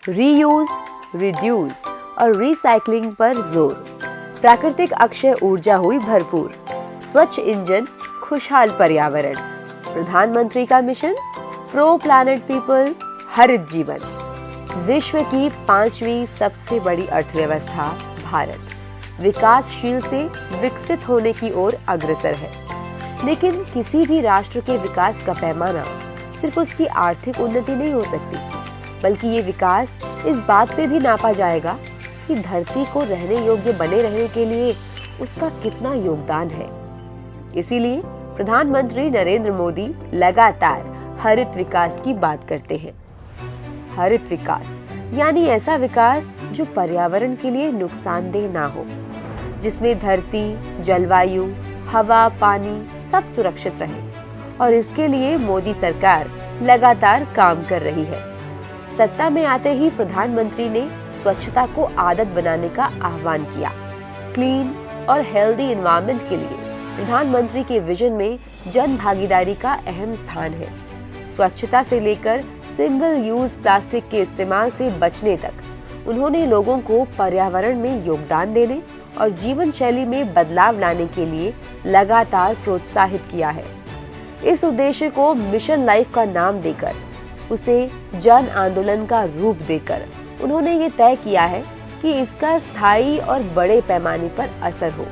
Reuse, reduce और recycling पर जोर। प्राकृतिक अक्षय ऊर्जा हुई भरपूर। स्वच्छ इंजन, खुशहाल पर्यावरण। प्रधानमंत्री का मिशन, प्रो प्लैनेट पीपल, हरित जीवन। विश्व की 5वीं सबसे बड़ी अर्थव्यवस्था भारत विकासशील से विकसित होने की ओर अग्रसर है। लेकिन किसी भी राष्ट्र के विकास का पैमाना सिर्फ उसकी आर्थिक उन्नति नहीं हो सकती, बल्कि ये विकास इस बात पे भी नापा जाएगा कि धरती को रहने योग्य बने रहने के लिए उसका कितना योगदान है। इसीलिए प्रधानमंत्री नरेंद्र मोदी लगातार हरित विकास की बात करते हैं। हरित विकास यानी ऐसा विकास जो पर्यावरण के लिए नुकसानदेह ना हो, जिसमें धरती, जलवायु, हवा, पानी सब सुरक्षित रहे। और इसके लिए मोदी सरकार लगातार काम कर रही है। सत्ता में आते ही प्रधानमंत्री ने स्वच्छता को आदत बनाने का आह्वान किया। क्लीन और हेल्दी एनवायरनमेंट के लिए प्रधानमंत्री के विजन में जन भागीदारी का अहम स्थान है। स्वच्छता से लेकर सिंगल यूज प्लास्टिक के इस्तेमाल से बचने तक उन्होंने लोगों को पर्यावरण में योगदान देने और जीवन शैली में बदलाव लाने के लिए लगातार प्रोत्साहित किया है। इस उद्देश्य को मिशन लाइफ का नाम देकर, उसे जन आंदोलन का रूप देकर उन्होंने ये तय किया है कि इसका स्थायी और बड़े पैमाने पर असर हो।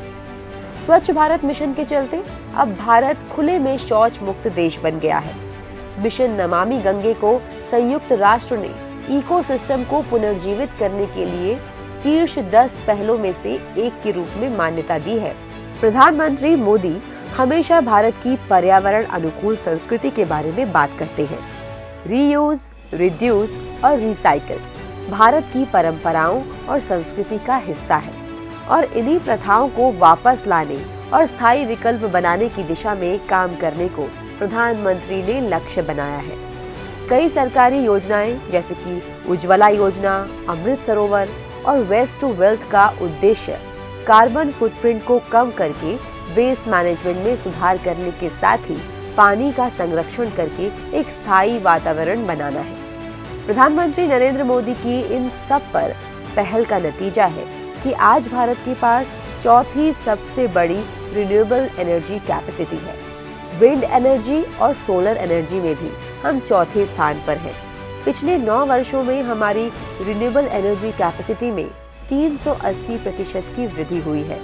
स्वच्छ भारत मिशन के चलते अब भारत खुले में शौच मुक्त देश बन गया है। मिशन नमामि गंगे को संयुक्त राष्ट्र ने इकोसिस्टम को पुनर्जीवित करने के लिए शीर्ष 10 पहलों में से एक के रूप में मान्यता दी है। प्रधानमंत्री मोदी हमेशा भारत की पर्यावरण अनुकूल संस्कृति के बारे में बात करते हैं। रीयूज, रिड्यूस और रिसाइकल भारत की परंपराओं और संस्कृति का हिस्सा है और इन्हीं प्रथाओं को वापस लाने और स्थायी विकल्प बनाने की दिशा में काम करने को प्रधानमंत्री ने लक्ष्य बनाया है। कई सरकारी योजनाएं जैसे कि उज्ज्वला योजना, अमृत सरोवर और वेस्ट टू वेल्थ का उद्देश्य कार्बन फुटप्रिंट को कम करके वेस्ट मैनेजमेंट में सुधार करने के साथ ही पानी का संरक्षण करके एक स्थायी वातावरण बनाना है। प्रधानमंत्री नरेंद्र मोदी की इन सब पर पहल का नतीजा है कि आज भारत के पास चौथी सबसे बड़ी रिन्यूएबल एनर्जी कैपेसिटी है। विंड एनर्जी और सोलर एनर्जी में भी हम चौथे स्थान पर हैं। पिछले 9 वर्षों में हमारी रिन्यूएबल एनर्जी कैपेसिटी में 380% की वृद्धि हुई है।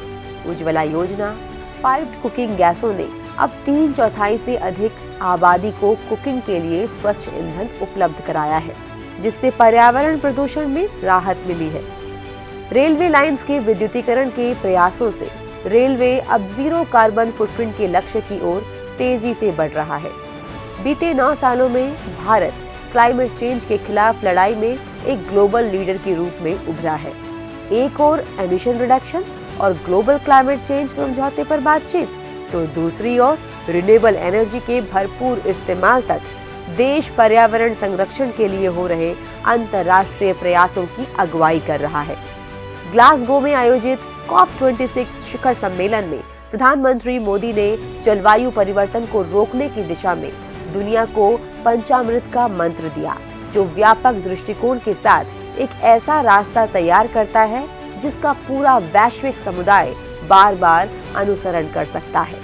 उज्ज्वला योजना, पाइप्ड कुकिंग गैसों ने अब 3/4 से अधिक आबादी को कुकिंग के लिए स्वच्छ ईंधन उपलब्ध कराया है, जिससे पर्यावरण प्रदूषण में राहत मिली है। रेलवे लाइंस के विद्युतीकरण के प्रयासों से रेलवे अब जीरो कार्बन फुटप्रिंट के लक्ष्य की ओर तेजी से बढ़ रहा है। बीते 9 सालों में भारत क्लाइमेट चेंज के खिलाफ लड़ाई में एक ग्लोबल लीडर के रूप में उभरा है। एक और एमिशन रिडक्शन और ग्लोबल क्लाइमेट चेंज समझौते पर बातचीत, तो दूसरी ओर रिन्यूएबल एनर्जी के भरपूर इस्तेमाल तक देश पर्यावरण संरक्षण के लिए हो रहे अंतर्राष्ट्रीय प्रयासों की अगुवाई कर रहा है। ग्लासगो में आयोजित COP26 शिखर सम्मेलन में प्रधानमंत्री मोदी ने जलवायु परिवर्तन को रोकने की दिशा में दुनिया को पंचामृत का मंत्र दिया, जो व्यापक दृष्टिकोण के साथ एक ऐसा रास्ता तैयार करता है जिसका पूरा वैश्विक समुदाय बार बार अनुसरण कर सकता है।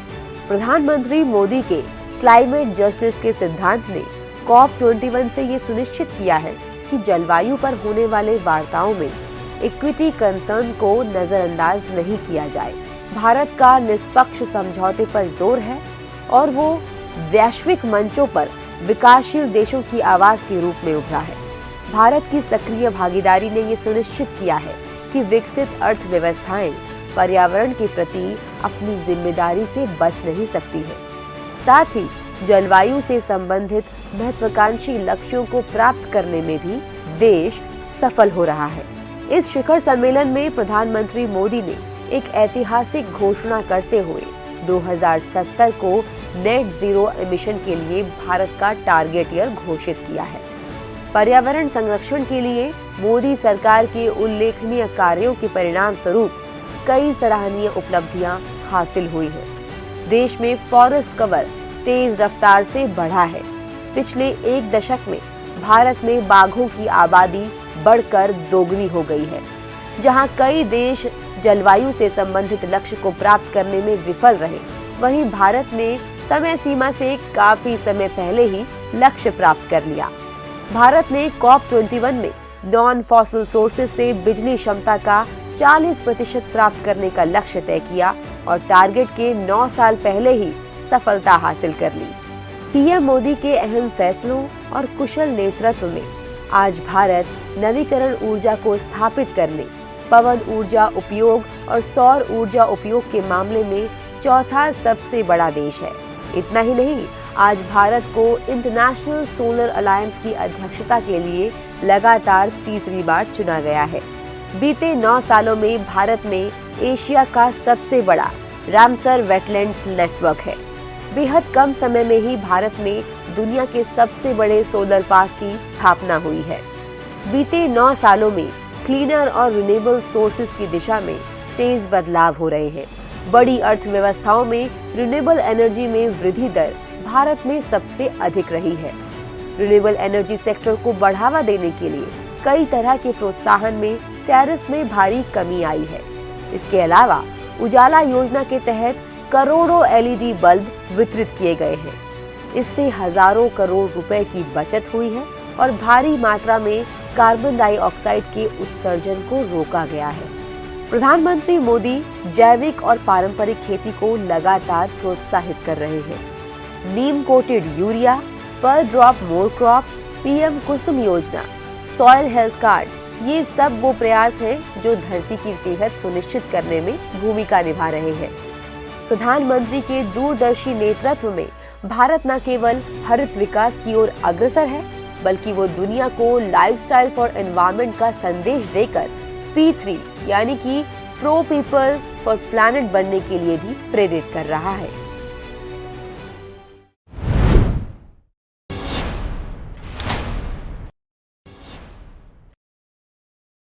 प्रधानमंत्री मोदी के क्लाइमेट जस्टिस के सिद्धांत ने COP21 से ये सुनिश्चित किया है कि जलवायु पर होने वाले वार्ताओं में इक्विटी कंसर्न को नजरअंदाज नहीं किया जाए। भारत का निष्पक्ष समझौते पर जोर है और वो वैश्विक मंचों पर विकासशील देशों की आवाज के रूप में उभरा है। भारत की सक्रिय भागीदारी ने ये सुनिश्चित किया है कि विकसित अर्थव्यवस्थाएं पर्यावरण के प्रति अपनी जिम्मेदारी से बच नहीं सकती है। साथ ही जलवायु से संबंधित महत्वाकांक्षी लक्ष्यों को प्राप्त करने में भी देश सफल हो रहा है। इस शिखर सम्मेलन में प्रधानमंत्री मोदी ने एक ऐतिहासिक घोषणा करते हुए 2070 को नेट जीरो एमिशन के लिए भारत का टारगेट ईयर घोषित किया है। पर्यावरण संरक्षण के लिए मोदी सरकार के उल्लेखनीय कार्यों के परिणाम स्वरूप कई सराहनीय उपलब्धियां हासिल हुई हैं। देश में फॉरेस्ट कवर तेज रफ्तार से बढ़ा है। पिछले 1 दशक में भारत में बाघों की आबादी बढ़कर दोगुनी हो गई है। जहां कई देश जलवायु से संबंधित लक्ष्य को प्राप्त करने में विफल रहे, वहीं भारत ने समय सीमा से काफी समय पहले ही लक्ष्य प्राप्त कर लिया। भारत ने COP21 में नॉन फॉसिल सोर्सेज से बिजली क्षमता का 40% प्राप्त करने का लक्ष्य तय किया और टारगेट के 9 साल पहले ही सफलता हासिल कर ली। पीएम मोदी के अहम फैसलों और कुशल नेतृत्व में आज भारत नवीकरण ऊर्जा को स्थापित करने, पवन ऊर्जा उपयोग और सौर ऊर्जा उपयोग के मामले में चौथा सबसे बड़ा देश है। इतना ही नहीं, आज भारत को इंटरनेशनल सोलर अलायंस की अध्यक्षता के लिए लगातार तीसरी बार चुना गया है। बीते 9 सालों में भारत में एशिया का सबसे बड़ा रामसर वेटलैंड्स नेटवर्क है। बेहद कम समय में ही भारत में दुनिया के सबसे बड़े सोलर पार्क की स्थापना हुई है। बीते 9 सालों में क्लीनर और रिन्यूएबल सोर्सेज की दिशा में तेज बदलाव हो रहे हैं। बड़ी अर्थव्यवस्थाओं में रिन्यूएबल एनर्जी में वृद्धि दर भारत में सबसे अधिक रही है। रिन्यूएबल एनर्जी सेक्टर को बढ़ावा देने के लिए कई तरह के प्रोत्साहन में टैरिफ में भारी कमी आई है। इसके अलावा उजाला योजना के तहत करोड़ों LED बल्ब वितरित किए गए हैं। इससे हजारों करोड़ रुपए की बचत हुई है और भारी मात्रा में कार्बन डाइऑक्साइड के उत्सर्जन को रोका गया है। प्रधानमंत्री मोदी जैविक और पारंपरिक खेती को लगातार प्रोत्साहित कर रहे हैं। नीम कोटेड यूरिया, पर ड्रॉप मोर क्रॉप, PM कुसुम योजना, सॉइल हेल्थ कार्ड, ये सब वो प्रयास हैं जो धरती की सेहत सुनिश्चित करने में भूमिका निभा रहे हैं। प्रधानमंत्री के दूरदर्शी नेतृत्व में भारत न केवल हरित विकास की ओर अग्रसर है, बल्कि वो दुनिया को लाइफस्टाइल फॉर एनवायरनमेंट का संदेश देकर P3 यानी कि प्रो पीपल फॉर प्लैनेट बनने के लिए भी प्रेरित कर रहा है।